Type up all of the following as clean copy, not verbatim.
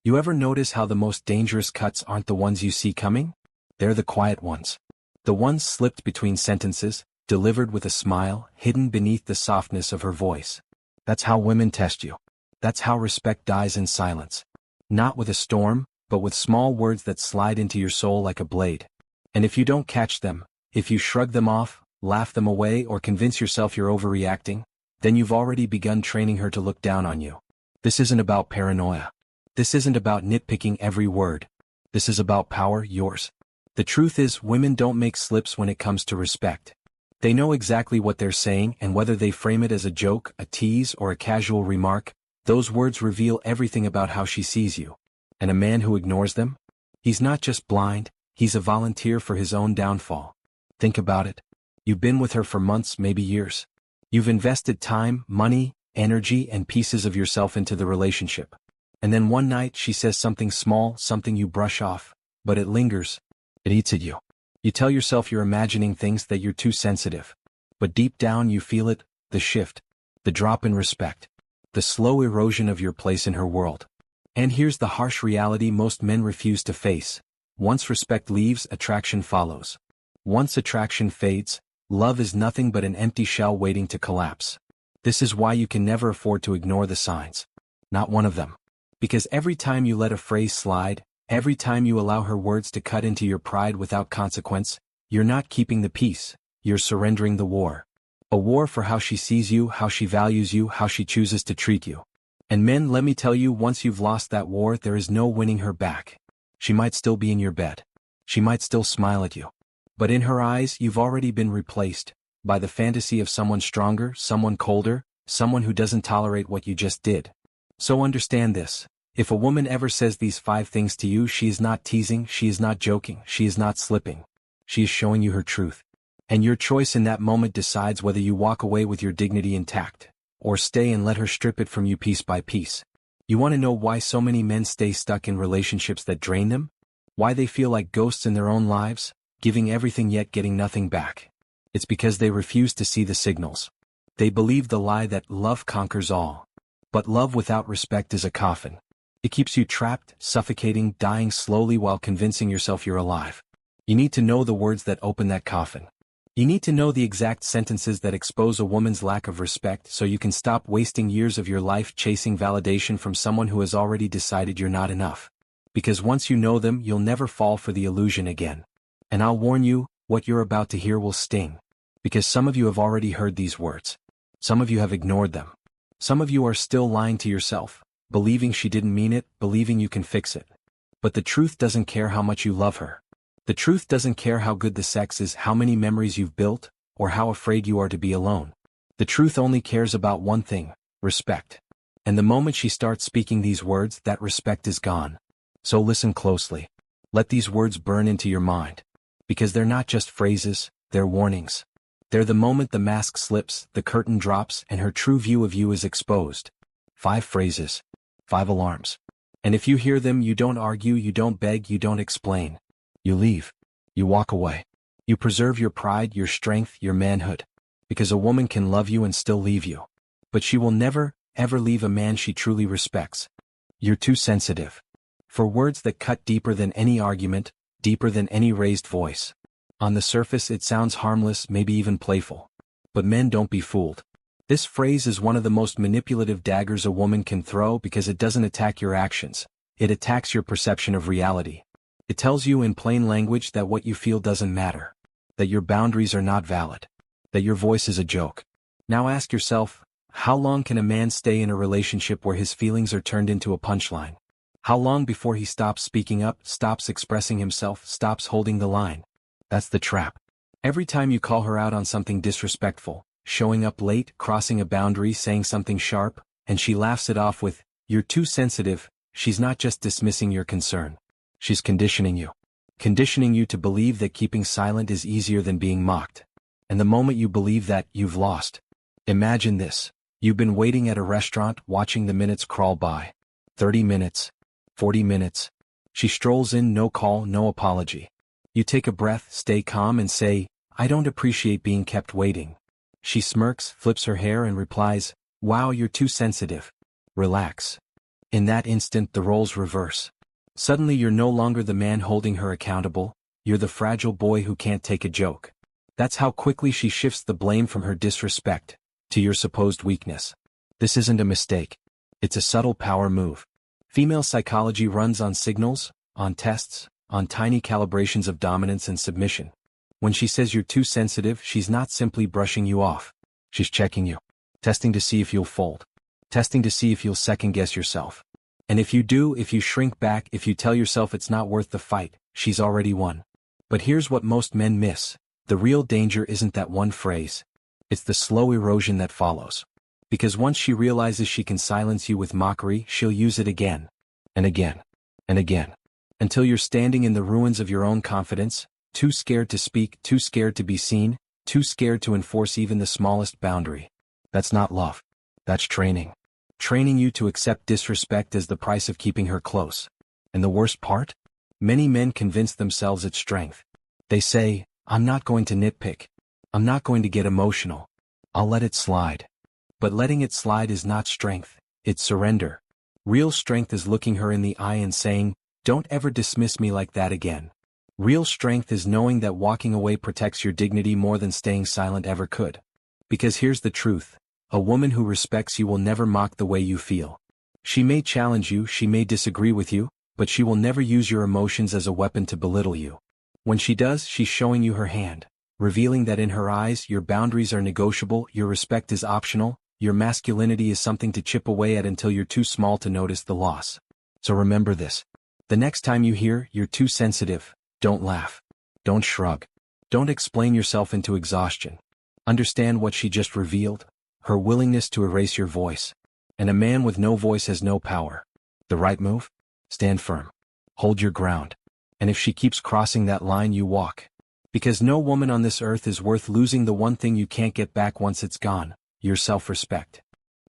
You ever notice how the most dangerous cuts aren't the ones you see coming? They're the quiet ones. The ones slipped between sentences, delivered with a smile, hidden beneath the softness of her voice. That's how women test you. That's how respect dies in silence. Not with a storm, but with small words that slide into your soul like a blade. And if you don't catch them, if you shrug them off, laugh them away, or convince yourself you're overreacting, then you've already begun training her to look down on you. This isn't about paranoia. This isn't about nitpicking every word. This is about power, yours. The truth is, women don't make slips when it comes to respect. They know exactly what they're saying, and whether they frame it as a joke, a tease, or a casual remark, those words reveal everything about how she sees you. And a man who ignores them? He's not just blind, he's a volunteer for his own downfall. Think about it. You've been with her for months, maybe years. You've invested time, money, energy, and pieces of yourself into the relationship. And then one night she says something small, something you brush off, but it lingers. It eats at you. You tell yourself you're imagining things, that you're too sensitive. But deep down you feel it, the shift, the drop in respect, the slow erosion of your place in her world. And here's the harsh reality most men refuse to face. Once respect leaves, attraction follows. Once attraction fades, love is nothing but an empty shell waiting to collapse. This is why you can never afford to ignore the signs. Not one of them. Because every time you let a phrase slide, every time you allow her words to cut into your pride without consequence, you're not keeping the peace, you're surrendering the war. A war for how she sees you, how she values you, how she chooses to treat you. And men, let me tell you, once you've lost that war, there is no winning her back. She might still be in your bed. She might still smile at you. But in her eyes, you've already been replaced by the fantasy of someone stronger, someone colder, someone who doesn't tolerate what you just did. So understand this. If a woman ever says these 5 things to you, she is not teasing, she is not joking, she is not slipping. She is showing you her truth. And your choice in that moment decides whether you walk away with your dignity intact, or stay and let her strip it from you piece by piece. You want to know why so many men stay stuck in relationships that drain them? Why they feel like ghosts in their own lives, giving everything yet getting nothing back? It's because they refuse to see the signals. They believe the lie that love conquers all. But love without respect is a coffin. It keeps you trapped, suffocating, dying slowly while convincing yourself you're alive. You need to know the words that open that coffin. You need to know the exact sentences that expose a woman's lack of respect so you can stop wasting years of your life chasing validation from someone who has already decided you're not enough. Because once you know them, you'll never fall for the illusion again. And I'll warn you, what you're about to hear will sting. Because some of you have already heard these words. Some of you have ignored them. Some of you are still lying to yourself, believing she didn't mean it, believing you can fix it. But the truth doesn't care how much you love her. The truth doesn't care how good the sex is, how many memories you've built, or how afraid you are to be alone. The truth only cares about one thing: respect. And the moment she starts speaking these words, that respect is gone. So listen closely. Let these words burn into your mind. Because they're not just phrases, they're warnings. They're the moment the mask slips, the curtain drops, and her true view of you is exposed. 5 phrases. 5 alarms. And if you hear them, you don't argue, you don't beg, you don't explain. You leave. You walk away. You preserve your pride, your strength, your manhood. Because a woman can love you and still leave you. But she will never, ever leave a man she truly respects. You're too sensitive. For words that cut deeper than any argument, deeper than any raised voice. On the surface it sounds harmless, maybe even playful. But men, don't be fooled. This phrase is one of the most manipulative daggers a woman can throw because it doesn't attack your actions. It attacks your perception of reality. It tells you in plain language that what you feel doesn't matter. That your boundaries are not valid. That your voice is a joke. Now ask yourself, how long can a man stay in a relationship where his feelings are turned into a punchline? How long before he stops speaking up, stops expressing himself, stops holding the line? That's the trap. Every time you call her out on something disrespectful, showing up late, crossing a boundary, saying something sharp, and she laughs it off with, "You're too sensitive," she's not just dismissing your concern. She's conditioning you. Conditioning you to believe that keeping silent is easier than being mocked. And the moment you believe that, you've lost. Imagine this. You've been waiting at a restaurant, watching the minutes crawl by. 30 minutes. 40 minutes. She strolls in, no call, no apology. You take a breath, stay calm, and say, "I don't appreciate being kept waiting." She smirks, flips her hair, and replies, "Wow, you're too sensitive. Relax." In that instant the roles reverse. Suddenly you're no longer the man holding her accountable, you're the fragile boy who can't take a joke. That's how quickly she shifts the blame from her disrespect to your supposed weakness. This isn't a mistake. It's a subtle power move. Female psychology runs on signals, on tests, on tiny calibrations of dominance and submission. When she says you're too sensitive, she's not simply brushing you off. She's checking you. Testing to see if you'll fold. Testing to see if you'll second-guess yourself. And if you do, if you shrink back, if you tell yourself it's not worth the fight, she's already won. But here's what most men miss. The real danger isn't that one phrase. It's the slow erosion that follows. Because once she realizes she can silence you with mockery, she'll use it again. And again. And again. Until you're standing in the ruins of your own confidence, too scared to speak, too scared to be seen, too scared to enforce even the smallest boundary. That's not love. That's training. Training you to accept disrespect as the price of keeping her close. And the worst part? Many men convince themselves it's strength. They say, I'm not going to nitpick. I'm not going to get emotional. I'll let it slide. But letting it slide is not strength, it's surrender. Real strength is looking her in the eye and saying, don't ever dismiss me like that again. Real strength is knowing that walking away protects your dignity more than staying silent ever could. Because here's the truth. A woman who respects you will never mock the way you feel. She may challenge you, she may disagree with you, but she will never use your emotions as a weapon to belittle you. When she does, she's showing you her hand, revealing that in her eyes your boundaries are negotiable, your respect is optional, your masculinity is something to chip away at until you're too small to notice the loss. So remember this. The next time you hear, you're too sensitive, don't laugh. Don't shrug. Don't explain yourself into exhaustion. Understand what she just revealed. Her willingness to erase your voice. And a man with no voice has no power. The right move? Stand firm. Hold your ground. And if she keeps crossing that line, you walk. Because no woman on this earth is worth losing the one thing you can't get back once it's gone, your self-respect.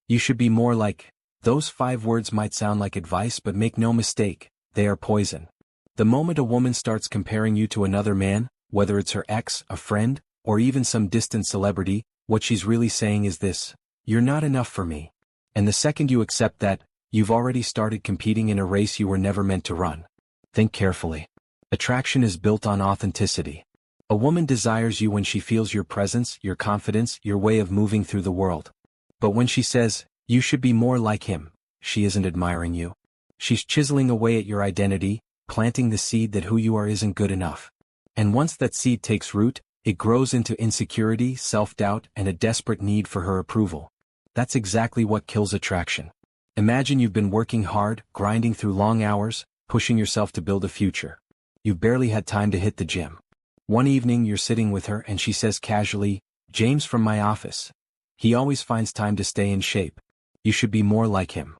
You should be more like, those 5 words might sound like advice, but make no mistake, they are poison. The moment a woman starts comparing you to another man, whether it's her ex, a friend, or even some distant celebrity, what she's really saying is this: you're not enough for me. And the second you accept that, you've already started competing in a race you were never meant to run. Think carefully. Attraction is built on authenticity. A woman desires you when she feels your presence, your confidence, your way of moving through the world. But when she says, you should be more like him, she isn't admiring you. She's chiseling away at your identity, planting the seed that who you are isn't good enough. And once that seed takes root, it grows into insecurity, self-doubt, and a desperate need for her approval. That's exactly what kills attraction. Imagine you've been working hard, grinding through long hours, pushing yourself to build a future. You've barely had time to hit the gym. One evening you're sitting with her and she says casually, James from my office. He always finds time to stay in shape. You should be more like him.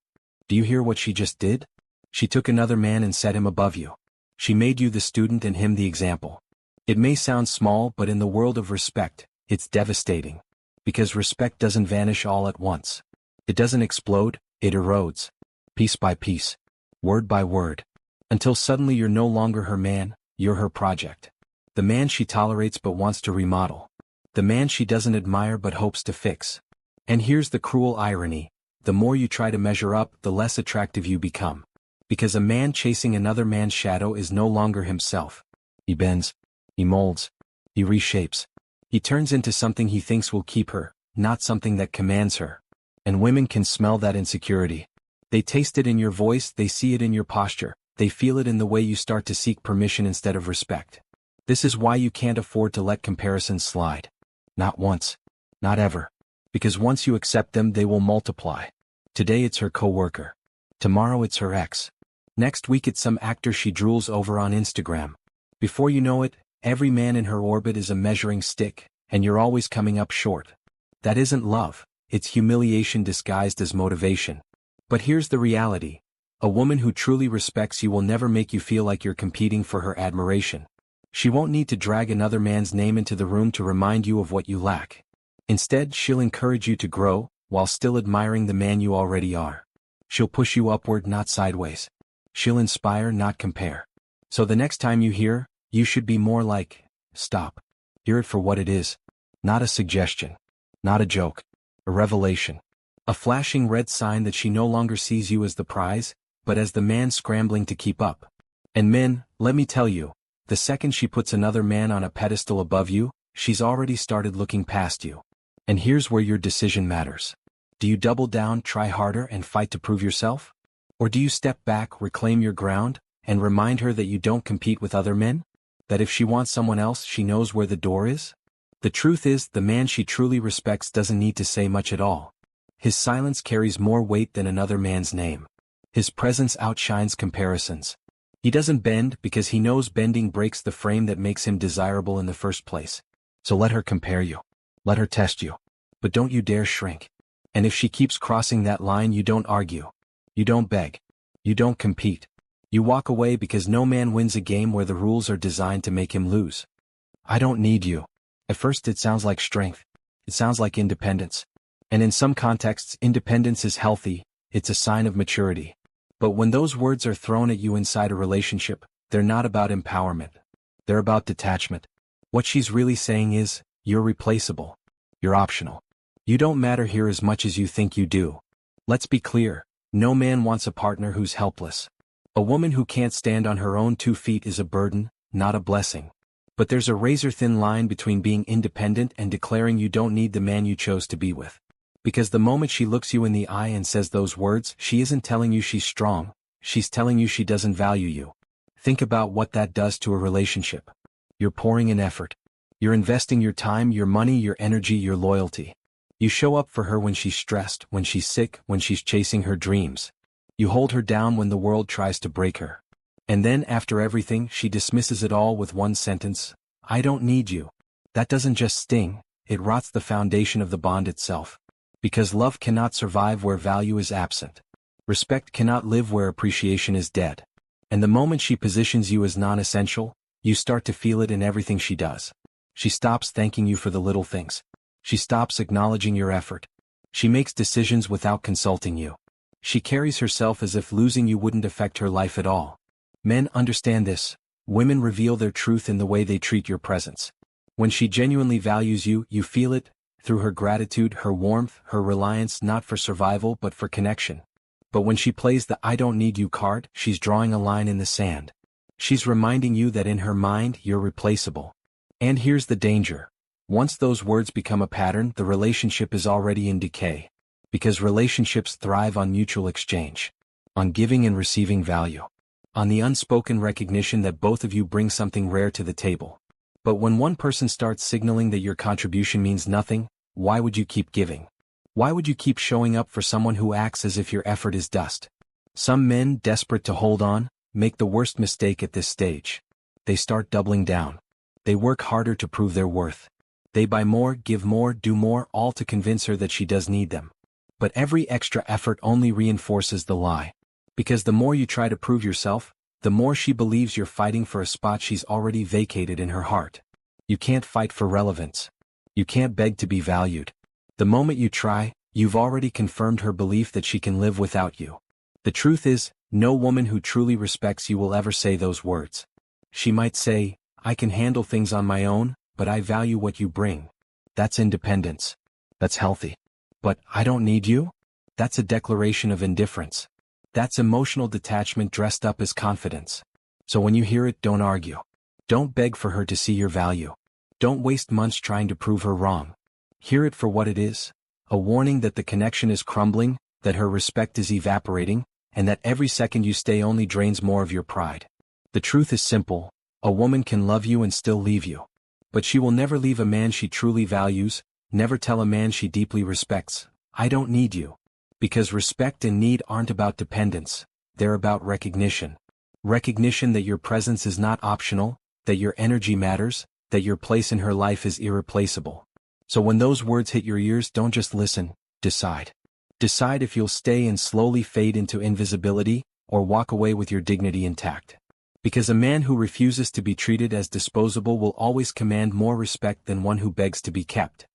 Do you hear what she just did? She took another man and set him above you. She made you the student and him the example. It may sound small, but in the world of respect, it's devastating. Because respect doesn't vanish all at once. It doesn't explode, it erodes. Piece by piece. Word by word. Until suddenly you're no longer her man, you're her project. The man she tolerates but wants to remodel. The man she doesn't admire but hopes to fix. And here's the cruel irony. The more you try to measure up, the less attractive you become. Because a man chasing another man's shadow is no longer himself. He bends. He molds. He reshapes. He turns into something he thinks will keep her, not something that commands her. And women can smell that insecurity. They taste it in your voice, they see it in your posture, they feel it in the way you start to seek permission instead of respect. This is why you can't afford to let comparisons slide. Not once. Not ever. Because once you accept them, they will multiply. Today it's her coworker. Tomorrow it's her ex. Next week it's some actor she drools over on Instagram. Before you know it, every man in her orbit is a measuring stick, and you're always coming up short. That isn't love, it's humiliation disguised as motivation. But here's the reality. A woman who truly respects you will never make you feel like you're competing for her admiration. She won't need to drag another man's name into the room to remind you of what you lack. Instead, she'll encourage you to grow, while still admiring the man you already are. She'll push you upward, not sideways. She'll inspire, not compare. So the next time you hear, you should be more like, stop. Hear it for what it is. Not a suggestion. Not a joke. A revelation. A flashing red sign that she no longer sees you as the prize, but as the man scrambling to keep up. And men, let me tell you, the second she puts another man on a pedestal above you, she's already started looking past you. And here's where your decision matters. Do you double down, try harder, and fight to prove yourself? Or do you step back, reclaim your ground, and remind her that you don't compete with other men? That if she wants someone else, she knows where the door is? The truth is, the man she truly respects doesn't need to say much at all. His silence carries more weight than another man's name. His presence outshines comparisons. He doesn't bend because he knows bending breaks the frame that makes him desirable in the first place. So let her compare you. Let her test you. But don't you dare shrink. And if she keeps crossing that line, you don't argue. You don't beg. You don't compete. You walk away, because no man wins a game where the rules are designed to make him lose. I don't need you. At first it sounds like strength. It sounds like independence. And in some contexts, independence is healthy, it's a sign of maturity. But when those words are thrown at you inside a relationship, they're not about empowerment. They're about detachment. What she's really saying is, you're replaceable. You're optional. You don't matter here as much as you think you do. Let's be clear, no man wants a partner who's helpless. A woman who can't stand on her own 2 feet is a burden, not a blessing. But there's a razor-thin line between being independent and declaring you don't need the man you chose to be with. Because the moment she looks you in the eye and says those words, she isn't telling you she's strong, she's telling you she doesn't value you. Think about what that does to a relationship. You're pouring in effort. You're investing your time, your money, your energy, your loyalty. You show up for her when she's stressed, when she's sick, when she's chasing her dreams. You hold her down when the world tries to break her. And then, after everything, she dismisses it all with one sentence: I don't need you. That doesn't just sting, it rots the foundation of the bond itself. Because love cannot survive where value is absent. Respect cannot live where appreciation is dead. And the moment she positions you as non-essential, you start to feel it in everything she does. She stops thanking you for the little things. She stops acknowledging your effort. She makes decisions without consulting you. She carries herself as if losing you wouldn't affect her life at all. Men understand this. Women reveal their truth in the way they treat your presence. When she genuinely values you, you feel it, through her gratitude, her warmth, her reliance, not for survival but for connection. But when she plays the I don't need you card, she's drawing a line in the sand. She's reminding you that in her mind, you're replaceable. And here's the danger. Once those words become a pattern, the relationship is already in decay. Because relationships thrive on mutual exchange. On giving and receiving value. On the unspoken recognition that both of you bring something rare to the table. But when one person starts signaling that your contribution means nothing, why would you keep giving? Why would you keep showing up for someone who acts as if your effort is dust? Some men, desperate to hold on, make the worst mistake at this stage. They start doubling down. They work harder to prove their worth. They buy more, give more, do more, all to convince her that she does need them. But every extra effort only reinforces the lie. Because the more you try to prove yourself, the more she believes you're fighting for a spot she's already vacated in her heart. You can't fight for relevance. You can't beg to be valued. The moment you try, you've already confirmed her belief that she can live without you. The truth is, no woman who truly respects you will ever say those words. She might say, I can handle things on my own, but I value what you bring. That's independence. That's healthy. But I don't need you? That's a declaration of indifference. That's emotional detachment dressed up as confidence. So when you hear it, don't argue. Don't beg for her to see your value. Don't waste months trying to prove her wrong. Hear it for what it is. A warning that the connection is crumbling, that her respect is evaporating, and that every second you stay only drains more of your pride. The truth is simple. A woman can love you and still leave you. But she will never leave a man she truly values, never tell a man she deeply respects, I don't need you. Because respect and need aren't about dependence, they're about recognition. Recognition that your presence is not optional, that your energy matters, that your place in her life is irreplaceable. So when those words hit your ears, don't just listen, decide. Decide if you'll stay and slowly fade into invisibility, or walk away with your dignity intact. Because a man who refuses to be treated as disposable will always command more respect than one who begs to be kept.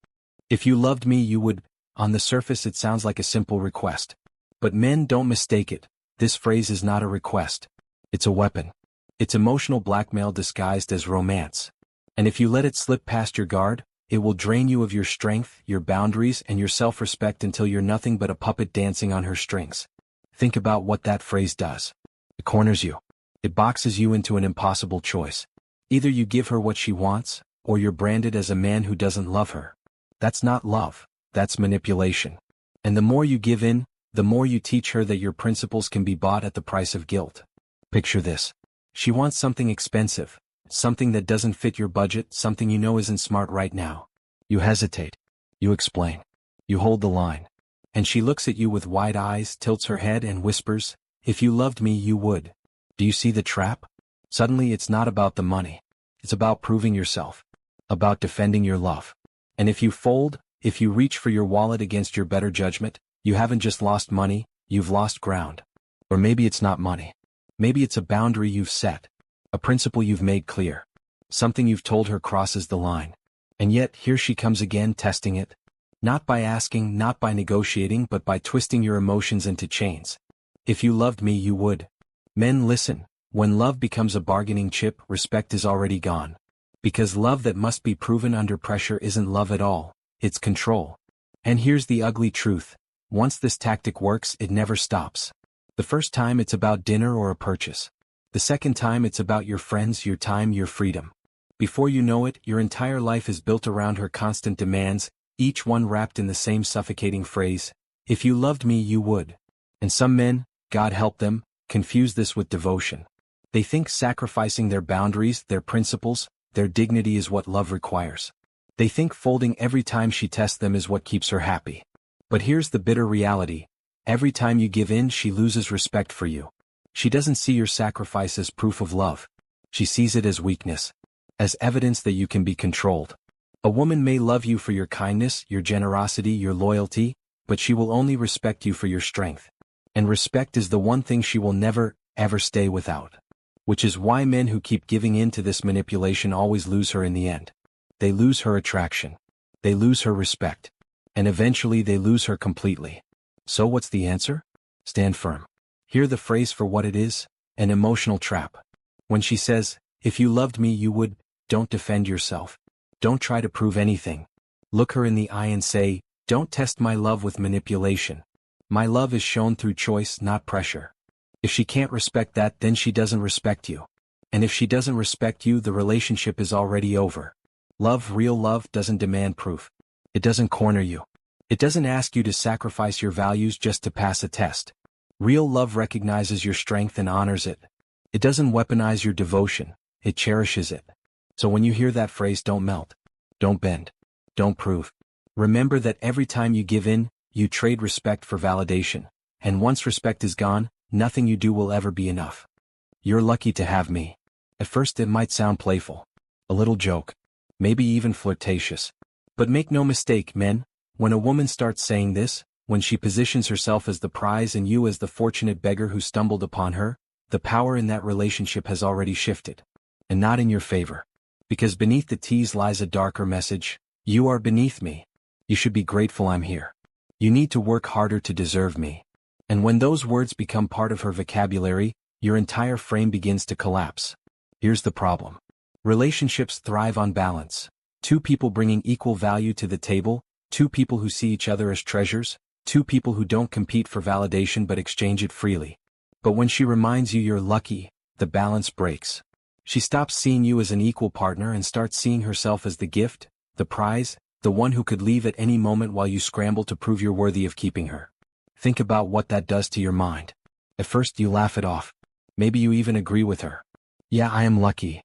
If you loved me, you would. On the surface it sounds like a simple request. But men, don't mistake it. This phrase is not a request. It's a weapon. It's emotional blackmail disguised as romance. And if you let it slip past your guard, It will drain you of your strength, your boundaries, and your self-respect until you're nothing but a puppet dancing on her strings. Think about what that phrase does. It corners you. It boxes you into an impossible choice. Either you give her what she wants, or you're branded as a man who doesn't love her. That's not love, that's manipulation. And the more you give in, the more you teach her that your principles can be bought at the price of guilt. Picture this. She wants something expensive, something that doesn't fit your budget, something you know isn't smart right now. You hesitate. You explain. You hold the line. And she looks at you with wide eyes, tilts her head and whispers, "If you loved me, you would." Do you see the trap? Suddenly it's not about the money. It's about proving yourself. About defending your love. And if you fold, if you reach for your wallet against your better judgment, you haven't just lost money, you've lost ground. Or maybe it's not money. Maybe it's a boundary you've set. A principle you've made clear. Something you've told her crosses the line. And yet, here she comes again testing it. Not by asking, not by negotiating, but by twisting your emotions into chains. If you loved me, you would. Men, listen. When love becomes a bargaining chip, respect is already gone. Because love that must be proven under pressure isn't love at all, it's control. And here's the ugly truth. Once this tactic works, it never stops. The first time it's about dinner or a purchase. The second time it's about your friends, your time, your freedom. Before you know it, your entire life is built around her constant demands, each one wrapped in the same suffocating phrase, "If you loved me, you would." And some men, God help them, confuse this with devotion. They think sacrificing their boundaries, their principles, their dignity is what love requires. They think folding every time she tests them is what keeps her happy. But here's the bitter reality. Every time you give in, she loses respect for you. She doesn't see your sacrifice as proof of love. She sees it as weakness. As evidence that you can be controlled. A woman may love you for your kindness, your generosity, your loyalty, but she will only respect you for your strength. And respect is the one thing she will never, ever stay without. Which is why men who keep giving in to this manipulation always lose her in the end. They lose her attraction. They lose her respect. And eventually they lose her completely. So what's the answer? Stand firm. Hear the phrase for what it is, an emotional trap. When she says, "If you loved me, you would," don't defend yourself. Don't try to prove anything. Look her in the eye and say, "Don't test my love with manipulation. My love is shown through choice, not pressure." If she can't respect that, then she doesn't respect you. And if she doesn't respect you, the relationship is already over. Love, real love, doesn't demand proof. It doesn't corner you. It doesn't ask you to sacrifice your values just to pass a test. Real love recognizes your strength and honors it. It doesn't weaponize your devotion, it cherishes it. So when you hear that phrase, don't melt. Don't bend. Don't prove. Remember that every time you give in, you trade respect for validation. And once respect is gone, nothing you do will ever be enough. You're lucky to have me. At first it might sound playful. A little joke. Maybe even flirtatious. But make no mistake, men, when a woman starts saying this, when she positions herself as the prize and you as the fortunate beggar who stumbled upon her, the power in that relationship has already shifted. And not in your favor. Because beneath the tease lies a darker message. You are beneath me. You should be grateful I'm here. You need to work harder to deserve me. And when those words become part of her vocabulary, your entire frame begins to collapse. Here's the problem. Relationships thrive on balance. Two people bringing equal value to the table, two people who see each other as treasures, two people who don't compete for validation but exchange it freely. But when she reminds you you're lucky, the balance breaks. She stops seeing you as an equal partner and starts seeing herself as the gift, the prize, the one who could leave at any moment while you scramble to prove you're worthy of keeping her. Think about what that does to your mind. At first you laugh it off. Maybe you even agree with her. Yeah, I am lucky.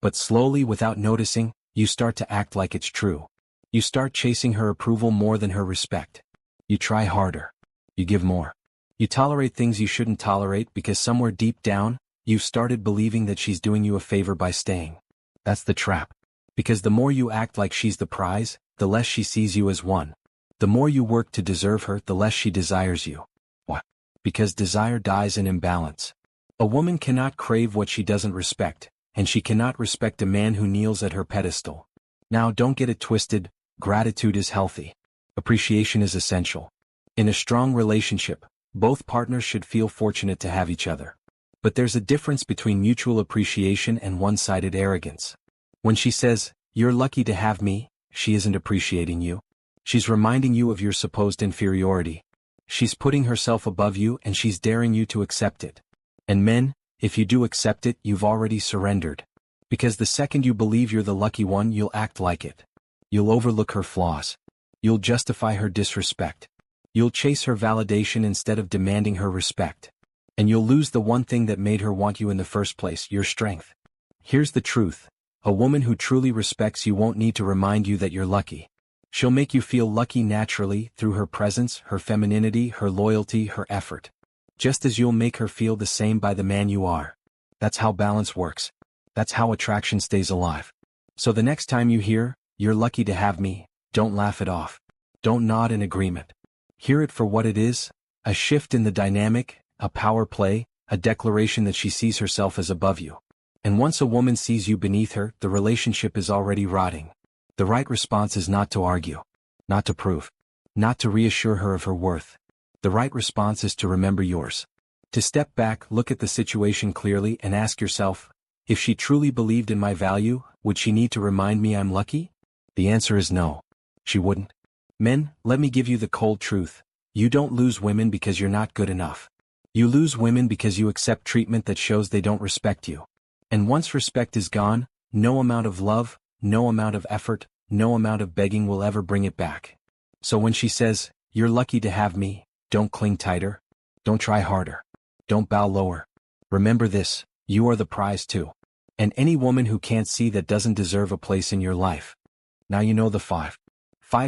But slowly, without noticing, you start to act like it's true. You start chasing her approval more than her respect. You try harder. You give more. You tolerate things you shouldn't tolerate because somewhere deep down, you've started believing that she's doing you a favor by staying. That's the trap. Because the more you act like she's the prize, the less she sees you as one. The more you work to deserve her, the less she desires you. What? Because desire dies in imbalance. A woman cannot crave what she doesn't respect, and she cannot respect a man who kneels at her pedestal. Now don't get it twisted, gratitude is healthy. Appreciation is essential. In a strong relationship, both partners should feel fortunate to have each other. But there's a difference between mutual appreciation and one-sided arrogance. When she says, "You're lucky to have me," she isn't appreciating you. She's reminding you of your supposed inferiority. She's putting herself above you and she's daring you to accept it. And men, if you do accept it, you've already surrendered. Because the second you believe you're the lucky one, you'll act like it. You'll overlook her flaws. You'll justify her disrespect. You'll chase her validation instead of demanding her respect. And you'll lose the one thing that made her want you in the first place, your strength. Here's the truth. A woman who truly respects you won't need to remind you that you're lucky. She'll make you feel lucky naturally through her presence, her femininity, her loyalty, her effort. Just as you'll make her feel the same by the man you are. That's how balance works. That's how attraction stays alive. So the next time you hear, "You're lucky to have me," don't laugh it off. Don't nod in agreement. Hear it for what it is, a shift in the dynamic, a power play, a declaration that she sees herself as above you. And once a woman sees you beneath her, the relationship is already rotting. The right response is not to argue, not to prove, not to reassure her of her worth. The right response is to remember yours. To step back, look at the situation clearly and ask yourself, if she truly believed in my value, would she need to remind me I'm lucky? The answer is no. She wouldn't. Men, let me give you the cold truth. You don't lose women because you're not good enough. You lose women because you accept treatment that shows they don't respect you. And once respect is gone, no amount of love, no amount of effort, no amount of begging will ever bring it back. So when she says, "You're lucky to have me," don't cling tighter. Don't try harder. Don't bow lower. Remember this, you are the prize too. And any woman who can't see that doesn't deserve a place in your life. Now you know the five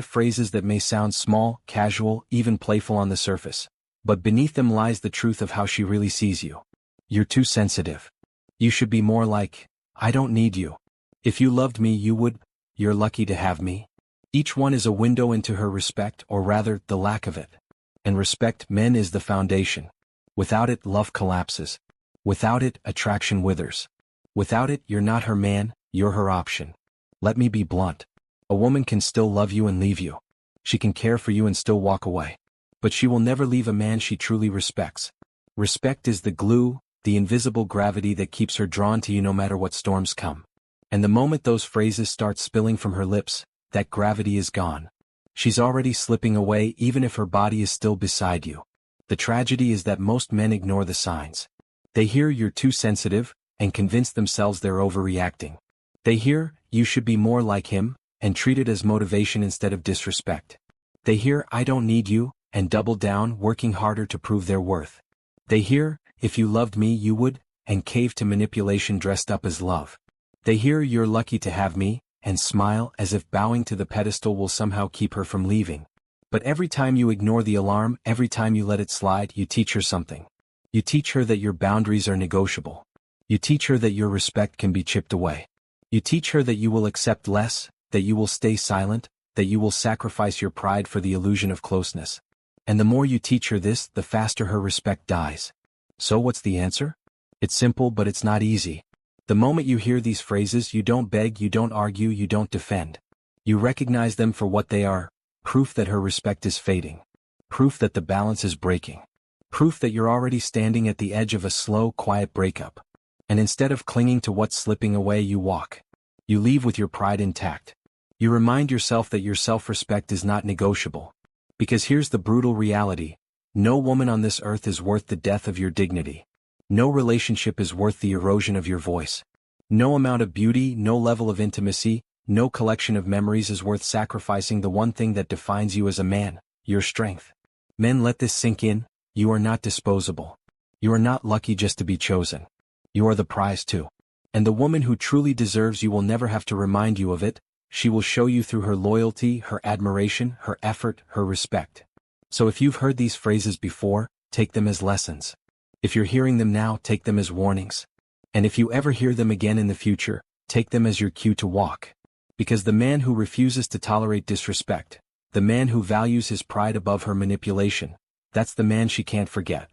phrases that may sound small, casual, even playful on the surface. But beneath them lies the truth of how she really sees you. You're too sensitive. You should be more like, "I don't need you. If you loved me you would, you're lucky to have me." Each one is a window into her respect, or rather, the lack of it. And respect, men, is the foundation. Without it, love collapses. Without it, attraction withers. Without it, you're not her man, you're her option. Let me be blunt. A woman can still love you and leave you. She can care for you and still walk away. But she will never leave a man she truly respects. Respect is the glue, the invisible gravity that keeps her drawn to you no matter what storms come. And the moment those phrases start spilling from her lips, that gravity is gone. She's already slipping away even if her body is still beside you. The tragedy is that most men ignore the signs. They hear "you're too sensitive," and convince themselves they're overreacting. They hear, "you should be more like him," and treat it as motivation instead of disrespect. They hear, "I don't need you," and double down, working harder to prove their worth. They hear, "If you loved me you would," and cave to manipulation dressed up as love. They hear, "You're lucky to have me," and smile as if bowing to the pedestal will somehow keep her from leaving. But every time you ignore the alarm, every time you let it slide, you teach her something. You teach her that your boundaries are negotiable. You teach her that your respect can be chipped away. You teach her that you will accept less, that you will stay silent, that you will sacrifice your pride for the illusion of closeness. And the more you teach her this, the faster her respect dies. So what's the answer? It's simple, but it's not easy. The moment you hear these phrases, you don't beg, you don't argue, you don't defend. You recognize them for what they are: proof that her respect is fading. Proof that the balance is breaking. Proof that you're already standing at the edge of a slow, quiet breakup. And instead of clinging to what's slipping away, you walk. You leave with your pride intact. You remind yourself that your self-respect is not negotiable. Because here's the brutal reality: no woman on this earth is worth the death of your dignity. No relationship is worth the erosion of your voice. No amount of beauty, no level of intimacy, no collection of memories is worth sacrificing the one thing that defines you as a man: your strength. Men, let this sink in. You are not disposable. You are not lucky just to be chosen. You are the prize too. And the woman who truly deserves you will never have to remind you of it. She will show you through her loyalty, her admiration, her effort, her respect. So if you've heard these phrases before, take them as lessons. If you're hearing them now, take them as warnings. And if you ever hear them again in the future, take them as your cue to walk. Because the man who refuses to tolerate disrespect, the man who values his pride above her manipulation, that's the man she can't forget.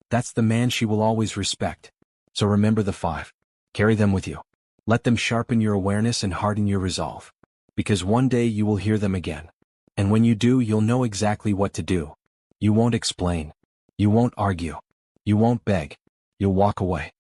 That's the man she will always respect. So remember the 5. Carry them with you. Let them sharpen your awareness and harden your resolve. Because one day you will hear them again. And when you do, you'll know exactly what to do. You won't explain. You won't argue. You won't beg. You'll walk away.